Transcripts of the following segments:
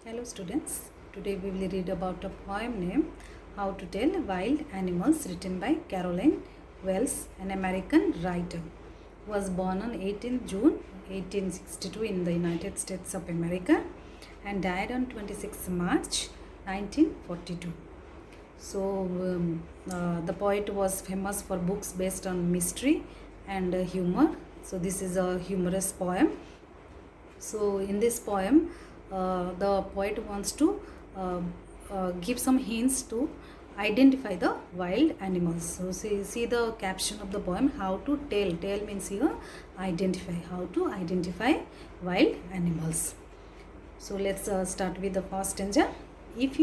Hello students, today we will read about a poem named How to Tell Wild Animals written by Caroline Wells, an American writer who was born on 18 June 1862 in the United States of America and died on 26 March 1942. So the poet was famous for books based on mystery and humor. So this is a humorous poem. So in this poem, the poet wants to give some hints to identify the wild animals. So see the caption of the poem, how to tell. Tell means here identify. How to identify wild animals. So let's start with the first stanza. If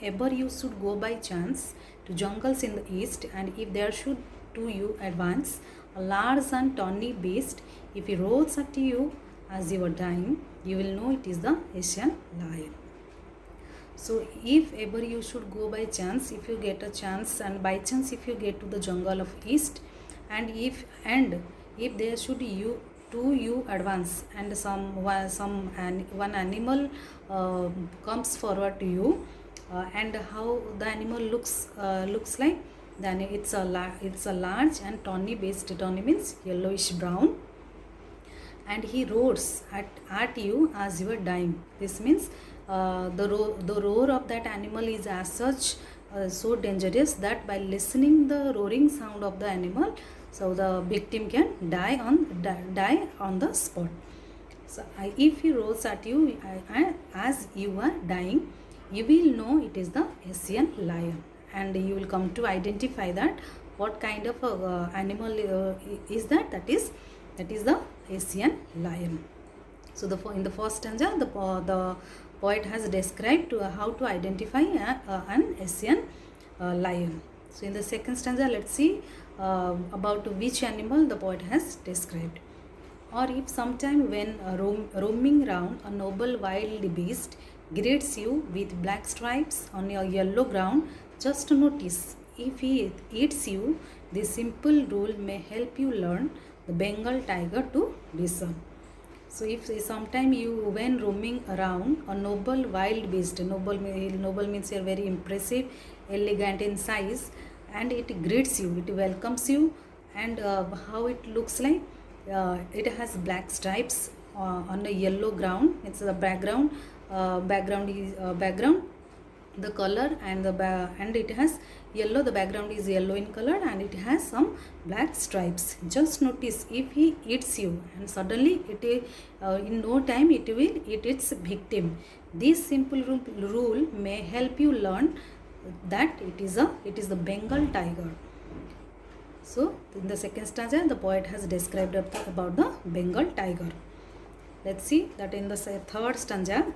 ever you should go by chance to jungles in the east, and if there should to you advance a large and tawny beast, if he roars at you as you are dying, you will know it is the Asian lion. So if ever you should go by chance, if you get a chance, and by chance if you get to the jungle of east, and if there should you advance, and one animal comes forward to you, and how the animal looks like, then it's a large and tawny beast. Tawny means yellowish brown, and he roars at you as you are dying. This means the roar of that animal is as such so dangerous that by listening the roaring sound of the animal, so the victim can die on the spot. So if he roars at you as you are dying, you will know it is the Asian lion, and you will come to identify that what kind of animal is that. That is the Asian lion. So in the first stanza, the poet has described how to identify an Asian lion. So in the second stanza, let's see about which animal the poet has described. Or if sometime when roaming round, a noble wild beast greets you with black stripes on your yellow ground, just notice, if he eats you, this simple rule may help you learn the Bengal tiger to discern. So if sometime you, when roaming around, a noble wild beast, noble means you are very impressive, elegant in size, and it greets you, it welcomes you, and how it looks like, it has black stripes on a yellow ground. It's the background the color, and and it has yellow, the background is yellow in color, and it has some black stripes. Just notice, if he eats you, and suddenly in no time it will eat its victim. This simple rule may help you learn that it is the Bengal tiger. So in the second stanza, the poet has described about the Bengal tiger. Let's see that in the third stanza.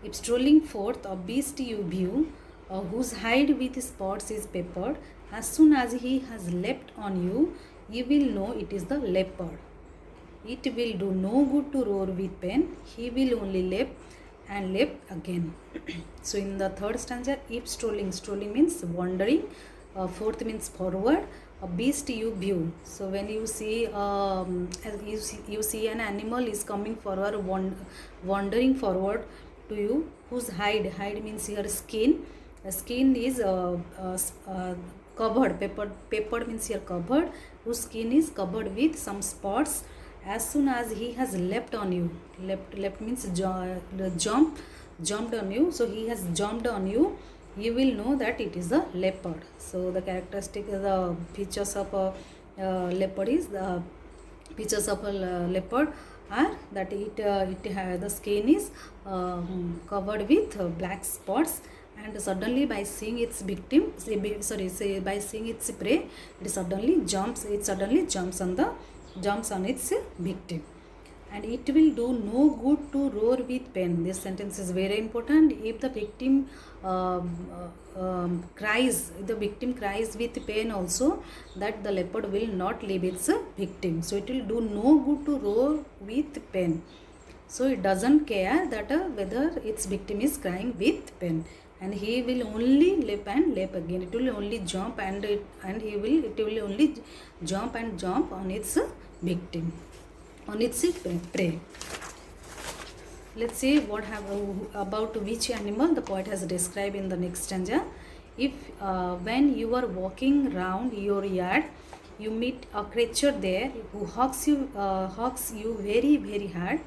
If strolling forth a beast you view, whose hide with spots is peppered, as soon as he has leapt on you, you will know it is the leopard. It will do no good to roar with pain, he will only leap and leap again. So in the third stanza, if strolling means wandering, fourth means forward, a beast you view. So when you see you see an animal is coming forward, wandering forward to you, whose hide means your skin. Skin is covered, peppered means your covered, whose skin is covered with some spots. As soon as he has leapt on you, leapt means jumped on you, so he has jumped on you, you will know that it is a leopard. So the characteristic, the features of a leopard is, the features of a leopard are that the skin is covered with black spots, and suddenly by seeing its victim, by seeing its prey, it suddenly jumps on its victim. And it will do no good to roar with pain. This sentence is very important. If the victim cries with pain also, that the leopard will not leave its victim. So it will do no good to roar with pain. So it doesn't care that whether its victim is crying with pain, and he will only leap and leap again. It will only jump and it will only jump on its victim, on its prey. let's see what have about which animal the poet has described in the next stanza. If when you are walking round your yard, you meet a creature there who hawks you very very hard,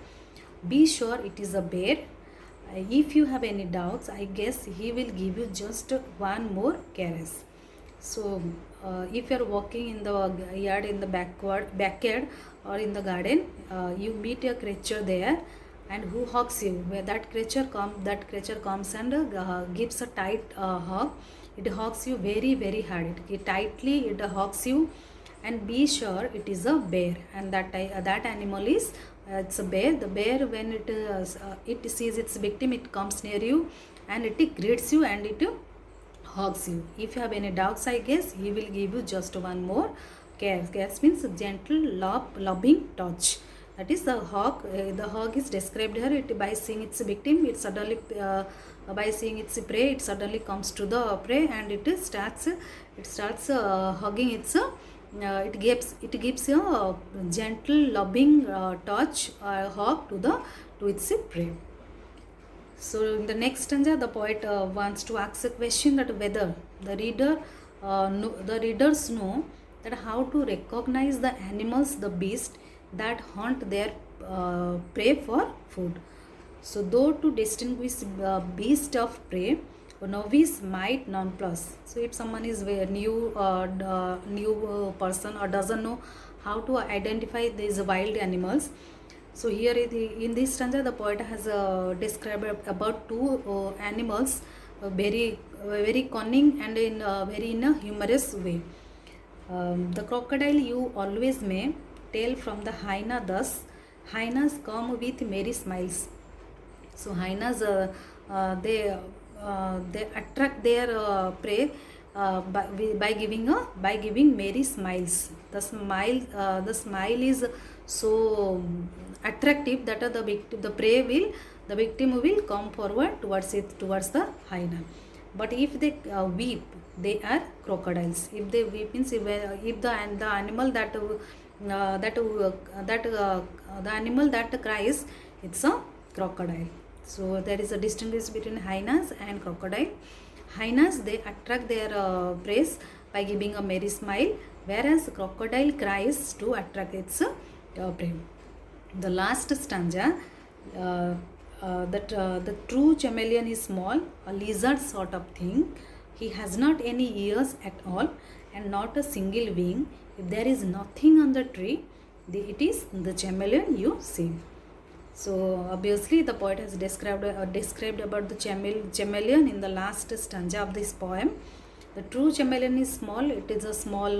be sure it is a bear. If you have any doubts, I guess he will give you just one more caress. So if you are walking in the yard, in the backyard or in the garden, you meet a creature there and who hugs you. Where that creature comes and gives a tight hug. It hugs you very very hard. It tightly it hugs you, and be sure it is a bear. And that animal is it's a bear. The bear, when it sees its victim, it comes near you and it greets you and it hugs you. If you have any doubts, I guess he will give you just one more care. Care means gentle, loving touch. That is the hug. The hug is described here. By seeing its victim, it suddenly by seeing its prey, it suddenly comes to the prey and it starts hugging its. It gives a gentle, loving touch, hug to its prey. So in the next stanza, the poet wants to ask a question that whether the readers know that how to recognize the animals, the beasts that hunt their prey for food. So though to distinguish beast of prey, a novice might nonplus. So if someone is a new person or doesn't know how to identify these wild animals, so here in this stanza the poet has described about two animals, very cunning and in a humorous way. The crocodile you always may tell from the hyena thus, hyenas come with merry smiles. So hyenas they attract their prey by giving merry smiles. The smile is so attractive that the victim will come forward towards the hyena. But if they weep, they are crocodiles. If they weep means if the animal the animal that cries, it's a crocodile. So there is a distinction between hyenas and crocodile. Hyenas, they attract their prey by giving a merry smile, whereas crocodile cries to attract its prey. The last stanza, the true chameleon is small, a lizard sort of thing. He has not any ears at all and not a single wing. If there is nothing on the tree, it is the chameleon you see. So obviously the poet has described about the chameleon in the last stanza of this poem. The true chameleon is small. It is a small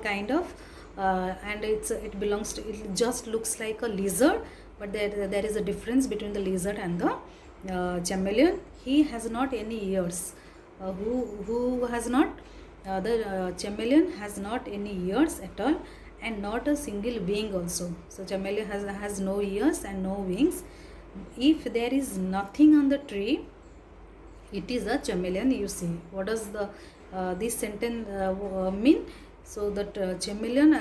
kind of and it just looks like a lizard, but there is a difference between the lizard and the chameleon. He has not any ears. Who has not? The chameleon has not any ears at all, and not a single wing also. So chameleon has no ears and no wings. If there is nothing on the tree, it is a chameleon you see. What does this sentence mean? So that chameleon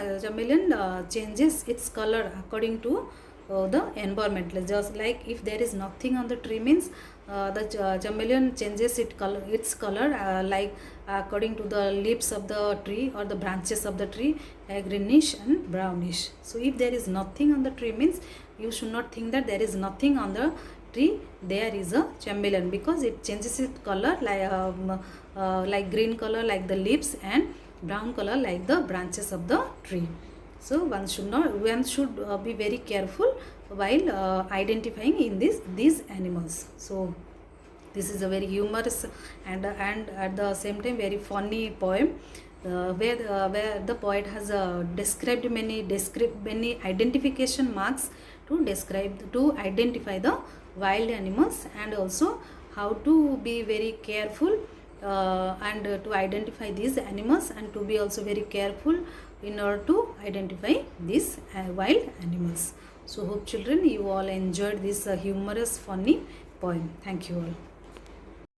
changes its color according to the environment. Just like if there is nothing on the tree means the chameleon changes its color like according to the leaves of the tree or the branches of the tree, greenish and brownish. So if there is nothing on the tree means you should not think that there is nothing on the tree, there is a chameleon, because it changes its color like green color like the leaves and brown color like the branches of the tree. So one should be very careful while identifying in these animals. So this is a very humorous and at the same time very funny poem where the poet has described many identification marks to identify the wild animals, and also how to be very careful and to identify these animals, and to be also very careful in order to identify these wild animals. So hope children you all enjoyed this humorous funny poem. Thank you all.